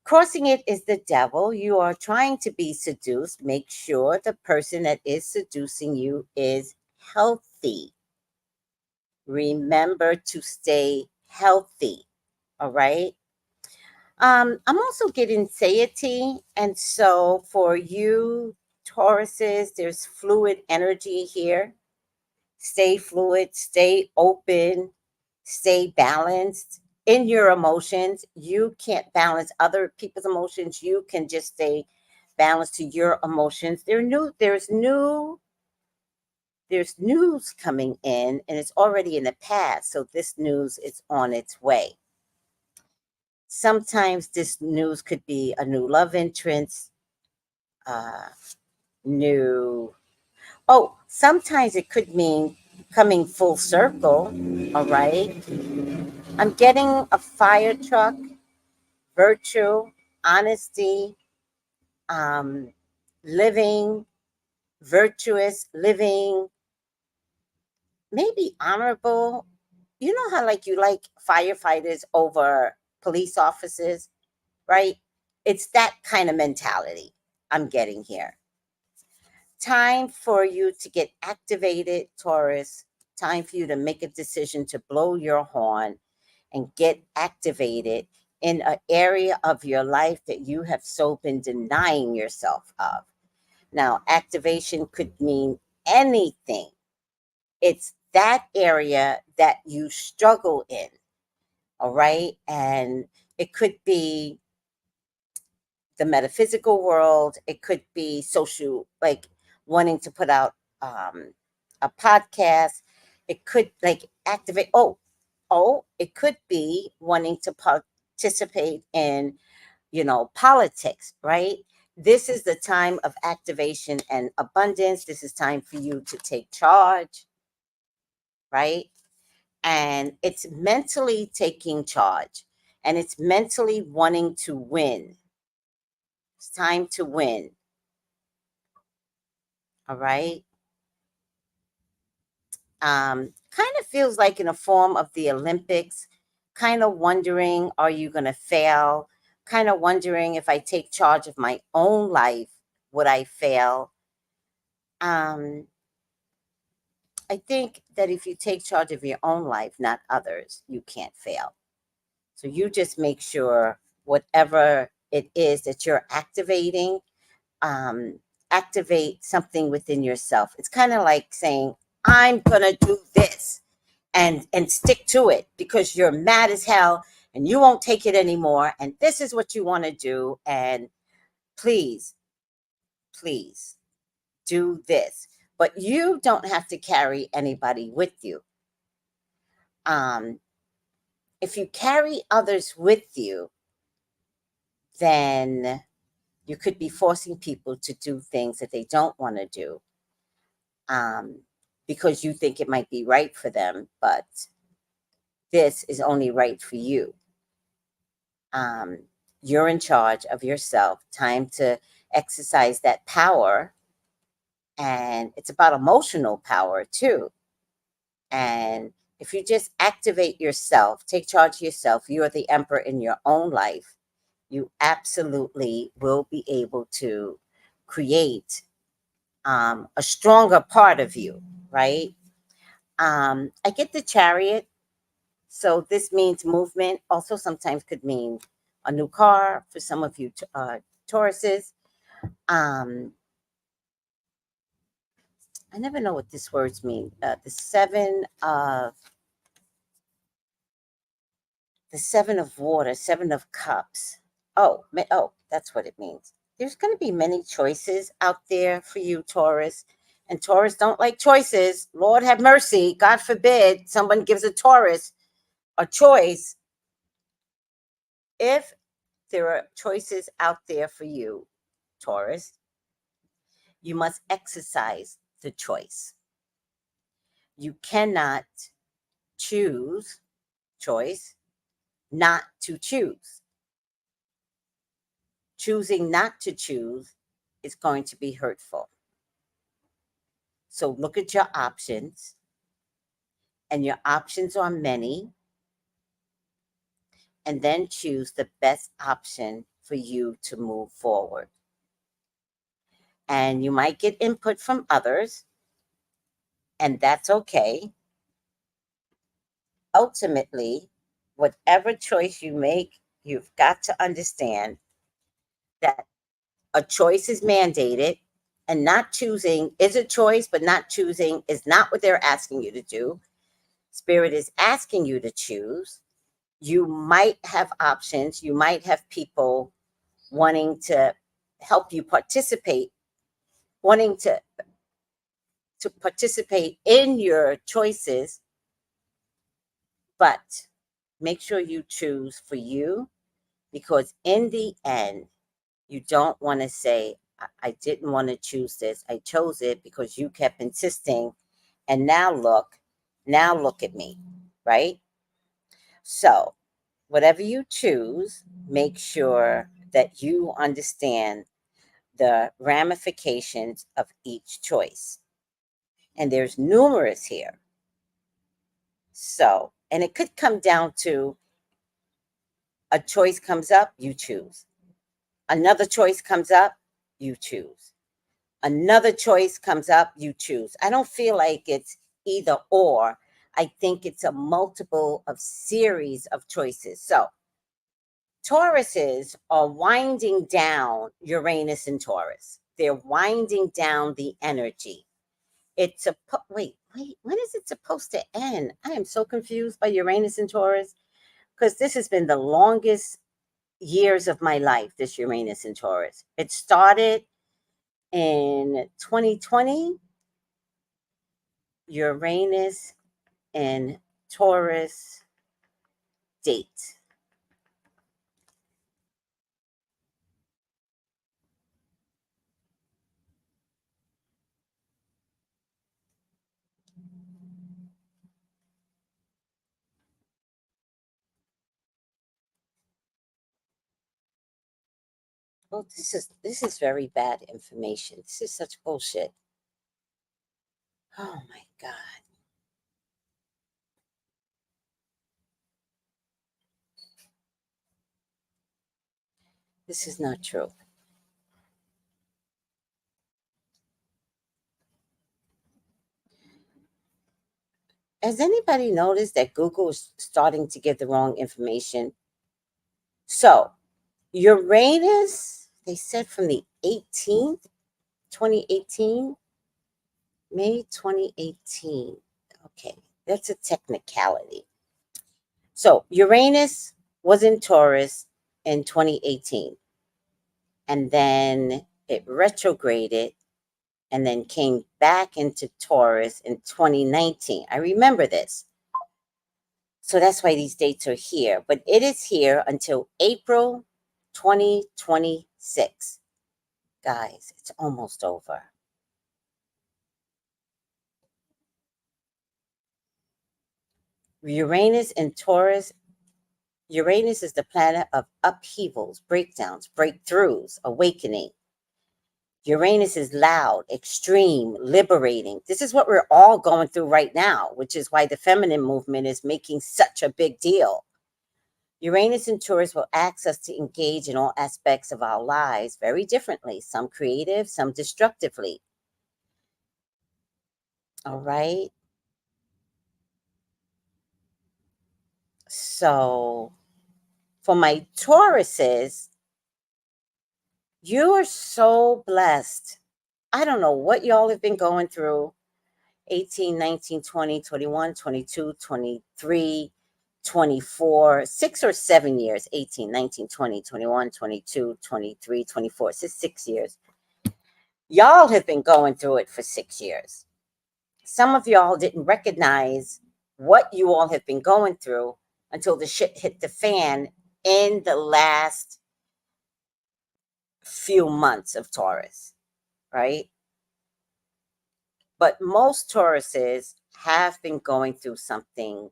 Crossing it is the devil. You are trying to be seduced. Make sure the person that is seducing you is healthy. Remember to stay healthy. All right. I'm also getting satiety. And so for you, Tauruses, there's fluid energy here. Stay fluid, stay open, stay balanced in your emotions. You can't balance other people's emotions. You can just stay balanced to your emotions. There's news coming in, and it's already in the past. So this news is on its way. Sometimes this news could be a new love entrance, uh, new. Oh, sometimes it could mean coming full circle. All right. I'm getting a fire truck, virtue, honesty, um, living, virtuous, living, maybe honorable. You know how like you like firefighters over police officers, right? It's that kind of mentality I'm getting here. Time for you to get activated, Taurus. Time for you to make a decision to blow your horn and get activated in an area of your life that you have so been denying yourself of. Now, activation could mean anything. It's that area that you struggle in, all right? And it could be the metaphysical world, it could be social, like wanting to put out a podcast. It could like activate. Oh, it could be wanting to participate in, politics, right? This is the time of activation and abundance. This is time for you to take charge, right? And it's mentally taking charge, and it's mentally wanting to win. It's time to win. All right. Kind of feels like in a form of the Olympics, kind of wondering, are you going to fail? Kind of wondering, if I take charge of my own life, would I fail? Um, I think that if you take charge of your own life, not others, you can't fail. So you just make sure whatever it is that you're activating, um, activate something within yourself. It's kind of like saying, I'm gonna do this, and stick to it because you're mad as hell and you won't take it anymore. And this is what you want to do. And please, please do this. But you don't have to carry anybody with you. Um, if you carry others with you, then you could be forcing people to do things that they don't want to do, um, because you think it might be right for them, but this is only right for you. Um, you're in charge of yourself. Time to exercise that power. And it's about emotional power too. And if you just activate yourself, take charge of yourself, you are the emperor in your own life. You absolutely will be able to create a stronger part of you, right? I get the Chariot. So this means movement. Also, sometimes could mean a new car for some of you Tauruses. Um, I never know what these words mean. The seven of water, seven of cups. Oh, that's what it means. There's going to be many choices out there for you, Taurus. And Taurus don't like choices. Lord have mercy. God forbid someone gives a Taurus a choice. If there are choices out there for you, Taurus, you must exercise the choice. You cannot choose choice not to choose. Choosing not to choose is going to be hurtful. So look at your options, and your options are many, and then choose the best option for you to move forward. And you might get input from others, and that's okay. Ultimately, whatever choice you make, you've got to understand that a choice is mandated, and not choosing is a choice, but not choosing is not what they're asking you to do. Spirit is asking you to choose. You might have options, you might have people wanting to help you participate, wanting to participate in your choices, but make sure you choose for you, because in the end, you don't want to say, I didn't want to choose this. I chose it because you kept insisting. And now look at me, right? So, whatever you choose, make sure that you understand the ramifications of each choice. And there's numerous here. So, and it could come down to a choice comes up, you choose. Another choice comes up, you choose. Another choice comes up, you choose. I don't feel like it's either or. I think it's a multiple of series of choices. So Tauruses are winding down Uranus and Taurus. They're winding down the energy. It's a wait. When is it supposed to end? I am so confused by Uranus and Taurus, because this has been the longest years of my life. This Uranus and Taurus. It started in 2020. Uranus and Taurus date. Oh, this is very bad information. This is such bullshit. Oh my God. This is not true. Has anybody noticed that Google is starting to give the wrong information? So, Uranus, they said from the 18th, 2018, May 2018. Okay, that's a technicality. So, Uranus was in Taurus in 2018, and then it retrograded and then came back into Taurus in 2019. I remember this. So that's why these dates are here. But it is here until April 2026. Guys, it's almost over. Uranus in Taurus. Uranus is the planet of upheavals, breakdowns, breakthroughs, awakening. Uranus is loud, extreme, liberating. This is what we're all going through right now, which is why the feminine movement is making such a big deal. Uranus and Taurus will ask us to engage in all aspects of our lives very differently, some creative, some destructively. All right. So for my Tauruses, you are so blessed. I don't know what y'all have been going through. 18, 19, 20, 21, 22, 23, 24, 6 or 7 years. 18, 19, 20, 21, 22, 23, 24. It's 6 years. Y'all have been going through it for 6 years. Some of y'all didn't recognize what you all have been going through until the shit hit the fan in the last few months of Taurus, right? But most Tauruses have been going through something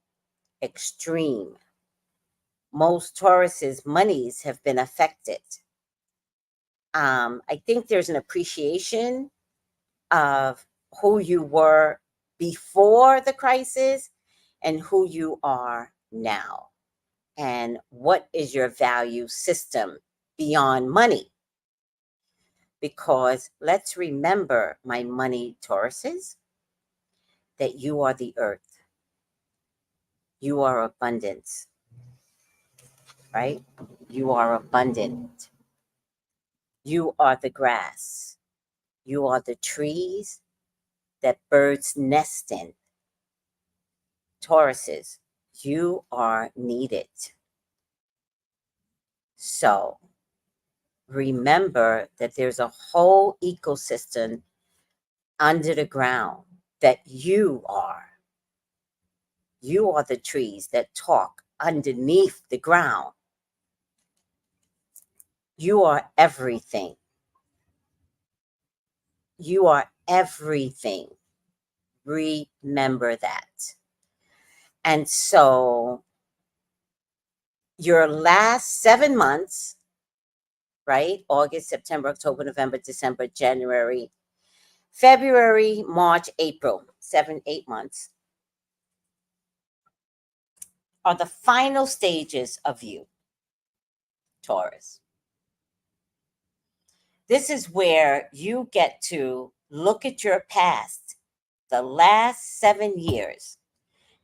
extreme. Most Tauruses' monies have been affected. I think there's an appreciation of who you were before the crisis and who you are now. And what is your value system beyond money? Because let's remember, my money Tauruses, that you are the earth. You are abundance, right? You are abundant. You are the grass. You are the trees that birds nest in. Tauruses, you are needed. So remember that there's a whole ecosystem under the ground that you are. You are the trees that talk underneath the ground. You are everything. You are everything. Remember that. And so your last 7 months, right? August, September, October, November, December, January, February, March, April, 7, 8 months are the final stages of you, Taurus. This is where you get to look at your past, the last 7 years.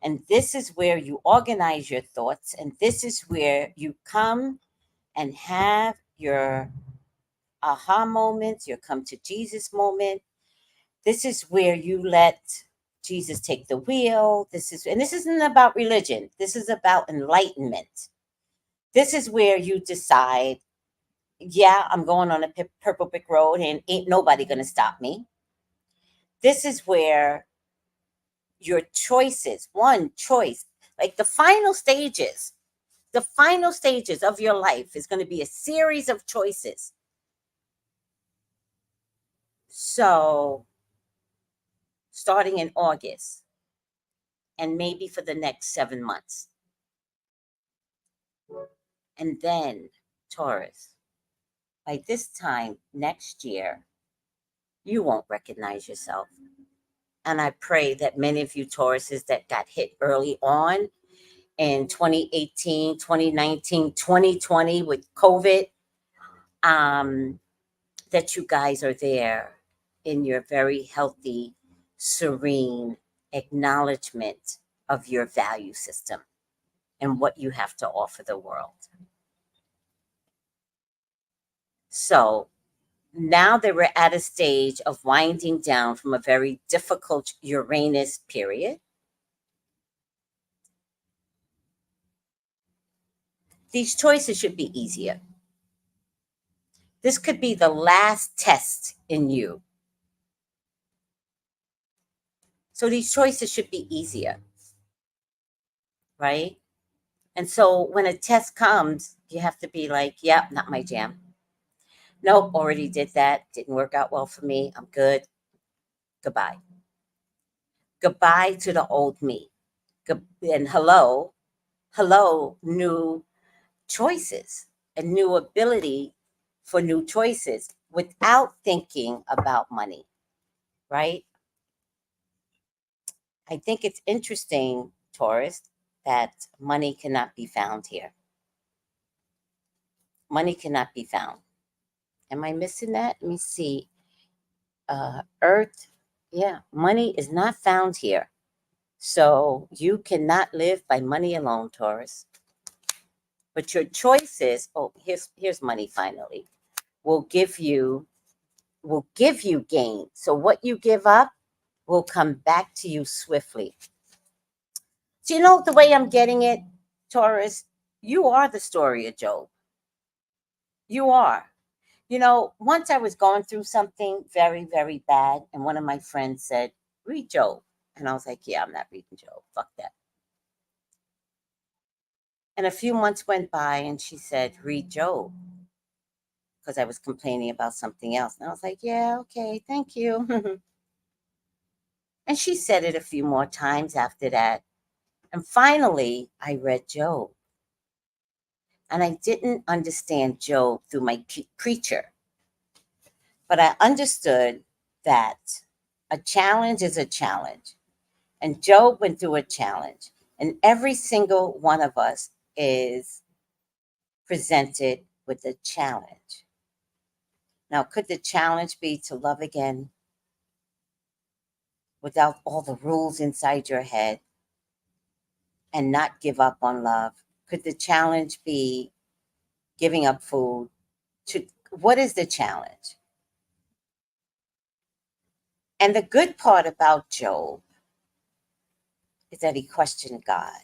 And this is where you organize your thoughts. And this is where you come and have your aha moments, your come to Jesus moment. This is where you let Jesus take the wheel. And this isn't about religion. This is about enlightenment. This is where you decide, yeah, I'm going on a purple brick road and ain't nobody going to stop me. This is where your choices, one choice, like the final stages of your life is going to be a series of choices. So starting in August and maybe for the next 7 months. And then Taurus, by this time next year, you won't recognize yourself. And I pray that many of you Tauruses that got hit early on in 2018, 2019, 2020 with COVID, that you guys are there in your very healthy, serene acknowledgement of your value system and what you have to offer the world. So now that we're at a stage of winding down from a very difficult Uranus period, these choices should be easier. This could be the last test in you. So these choices should be easier, right? And so when a test comes, you have to be like, yep, not my jam. Nope, already did that. Didn't work out well for me. I'm good. Goodbye. Goodbye to the old me. And hello, new choices, a new ability for new choices without thinking about money, right? I think it's interesting, Taurus, that money cannot be found here. Money cannot be found. Am I missing that? Let me see. Earth, yeah, money is not found here. So you cannot live by money alone, Taurus. But your choices, oh, here's money finally, will give you gain. So what you give up will come back to you swiftly. So you know the way I'm getting it, Taurus, you are the story of Job. You are. You know, once I was going through something very, very bad, and one of my friends said, read Job. And I was like, yeah, I'm not reading Job. Fuck that. And a few months went by, and she said, read Job, because I was complaining about something else. And I was like, yeah, okay, thank you. And she said it a few more times after that. And finally, I read Job. And I didn't understand Job through my preacher, but I understood that a challenge is a challenge. And Job went through a challenge. And every single one of us is presented with a challenge. Now, could the challenge be to love again without all the rules inside your head and not give up on love? Could the challenge be giving up food? What is the challenge? And the good part about Job is that he questioned God.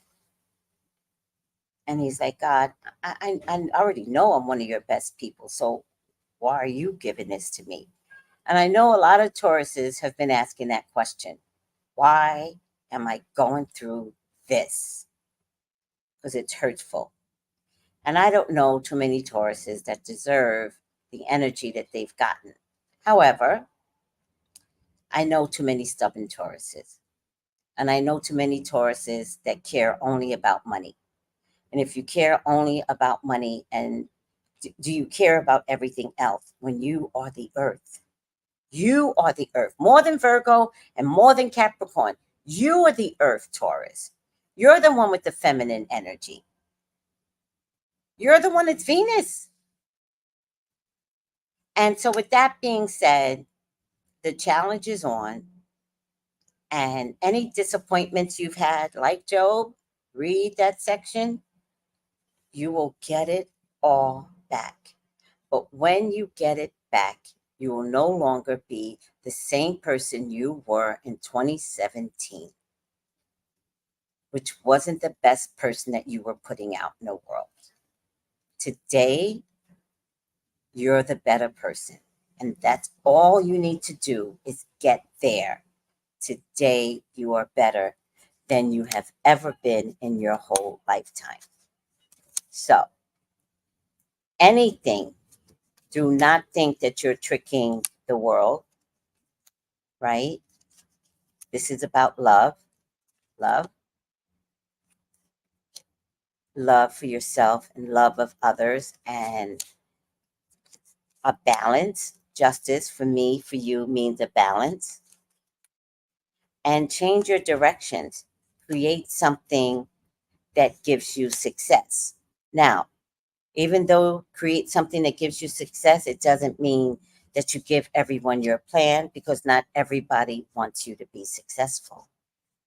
And he's like, God, I already know I'm one of your best people. So why are you giving this to me? And I know a lot of Tauruses have been asking that question. Why am I going through this? Because it's hurtful. And I don't know too many Tauruses that deserve the energy that they've gotten. However, I know too many stubborn Tauruses. And I know too many Tauruses that care only about money. And if you care only about money, and do you care about everything else when you are the earth? You are the earth. More than Virgo and more than Capricorn. You are the earth, Taurus. You're the one with the feminine energy. You're the one that's Venus. And so, with that being said, the challenge is on. And any disappointments you've had, like Job, read that section. You will get it all back. But when you get it back, you will no longer be the same person you were in 2017, which wasn't the best person that you were putting out in the world. Today, you're the better person. And that's all you need to do is get there. Today, you are better than you have ever been in your whole lifetime. So, anything, do not think that you're tricking the world, right? This is about love, love, love for yourself and love of others, and a balance. Justice for me, for you means a balance. And change your directions. Create something that gives you success. Now, Even though create something that gives you success, it doesn't mean that you give everyone your plan, because not everybody wants you to be successful.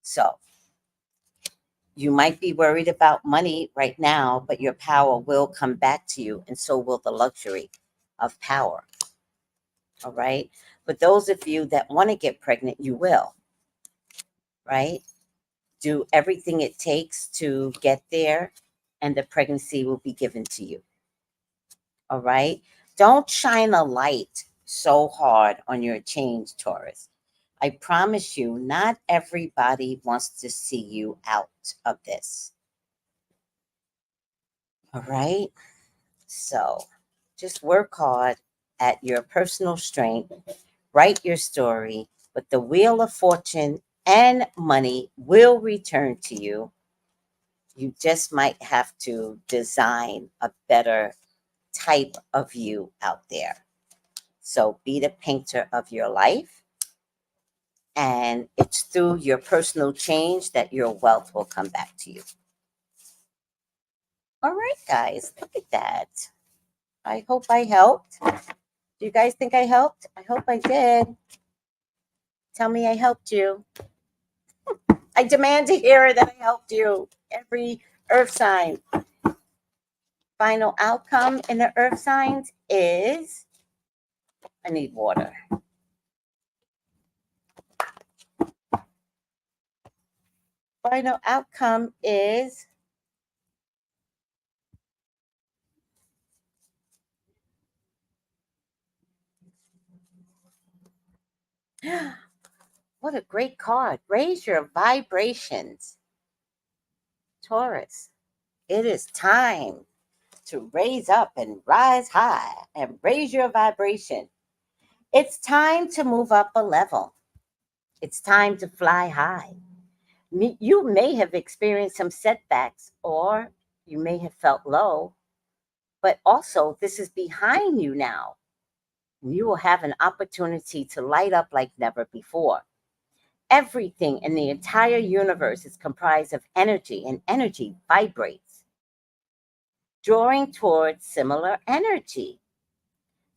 So you might be worried about money right now, but your power will come back to you, and so will the luxury of power. All right. But those of you that want to get pregnant, you will, right? Do everything it takes to get there, and the pregnancy will be given to you. All right. Don't shine a light so hard on your change, Taurus. I promise you, not everybody wants to see you out of this. All right. So just work hard at your personal strength, write your story, but the wheel of fortune and money will return to you. You just might have to design a better type of you out there. So be the painter of your life. And it's through your personal change that your wealth will come back to you. All right, guys, look at that. I hope I helped. Do you guys think I helped? I hope I did. Tell me I helped you. I demand to hear that I helped you. Every earth sign. Final outcome in the earth signs is I need water. Final outcome is what a great card. Raise your vibrations, Taurus. It is time to raise up and rise high and raise your vibration. It's time to move up a level. It's time to fly high. You may have experienced some setbacks, or you may have felt low, but also this is behind you now. You will have an opportunity to light up like never before. Everything in the entire universe is comprised of energy, and energy vibrates, drawing towards similar energy.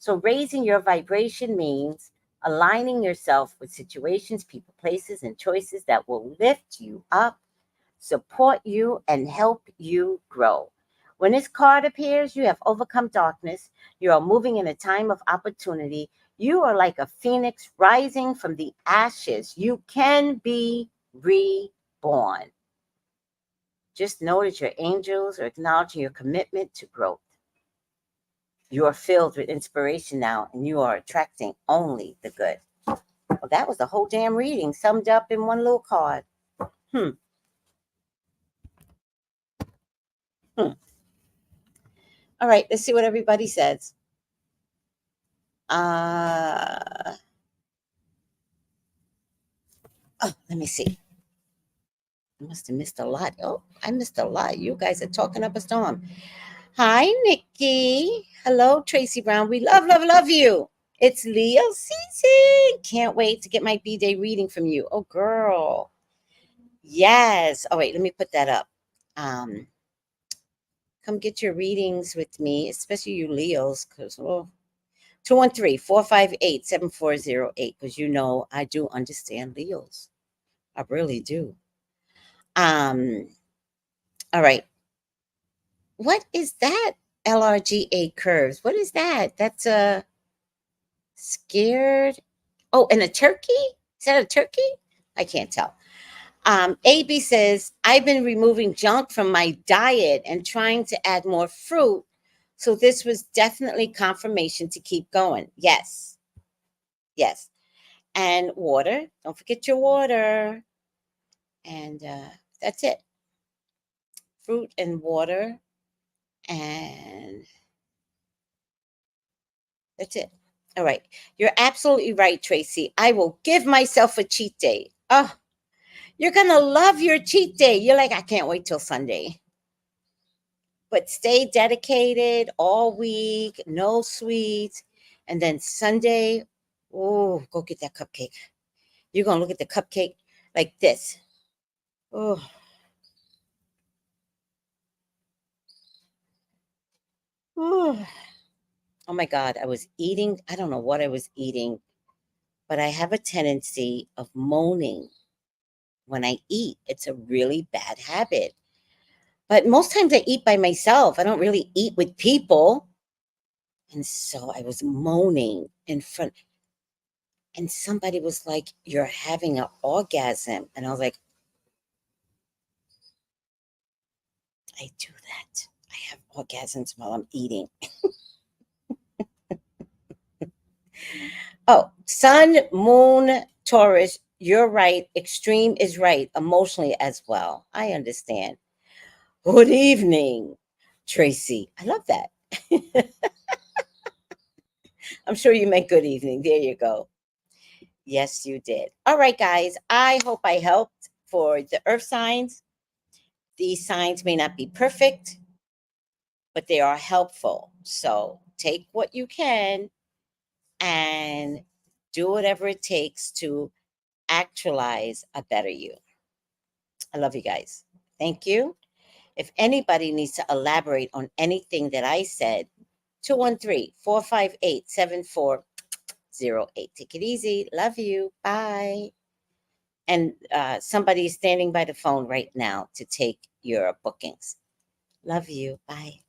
So, raising your vibration means aligning yourself with situations, people, places, and choices that will lift you up, support you, and help you grow. When this card appears, you have overcome darkness. You are moving in a time of opportunity. You are like a phoenix rising from the ashes. You can be reborn. Just know that your angels are acknowledging your commitment to growth. You are filled with inspiration now, and you are attracting only the good. Well, that was the whole damn reading summed up in one little card. Hmm. Hmm. All right, let's see what everybody says. Let me see. I must have missed a lot. Oh, I missed a lot. You guys are talking up a storm. Hi, Nikki. Hello, Tracy Brown. We love, love, love you. It's Leo season. Can't wait to get my B-Day reading from you. Oh, girl. Yes. Oh, wait, let me put that up. Come get your readings with me, especially you Leos, because 213-458-7408, because you know I do understand Leos. I really do. All right. What is that? LRGA curves. What is that? That's a scared. Oh, and a turkey? Is that a turkey? I can't tell. AB says, I've been removing junk from my diet and trying to add more fruit. So this was definitely confirmation to keep going. Yes. Yes. And water. Don't forget your water. And that's it. Fruit and water. And that's it. All right. You're absolutely right, Tracy. I will give myself a cheat day. Oh, you're going to love your cheat day. You're like, I can't wait till Sunday. But stay dedicated all week, no sweets. And then Sunday, oh, go get that cupcake. You're going to look at the cupcake like this. Oh, Oh my God, I was eating. I don't know what I was eating, but I have a tendency of moaning when I eat. It's a really bad habit. But most times I eat by myself. I don't really eat with people. And so I was moaning in front, and somebody was like, "You're having an orgasm." And I was like, I do that. I have orgasms while I'm eating. Oh, sun, moon, Taurus, you're right. Extreme is right, emotionally as well. I understand. Good evening, Tracy. I love that. I'm sure you meant good evening. There you go. Yes, you did. All right, guys. I hope I helped for the earth signs. These signs may not be perfect, but they are helpful. So take what you can and do whatever it takes to actualize a better you. I love you guys. Thank you. If anybody needs to elaborate on anything that I said, 213-458-7408. Take it easy. Love you. Bye. And somebody is standing by the phone right now to take your bookings. Love you. Bye.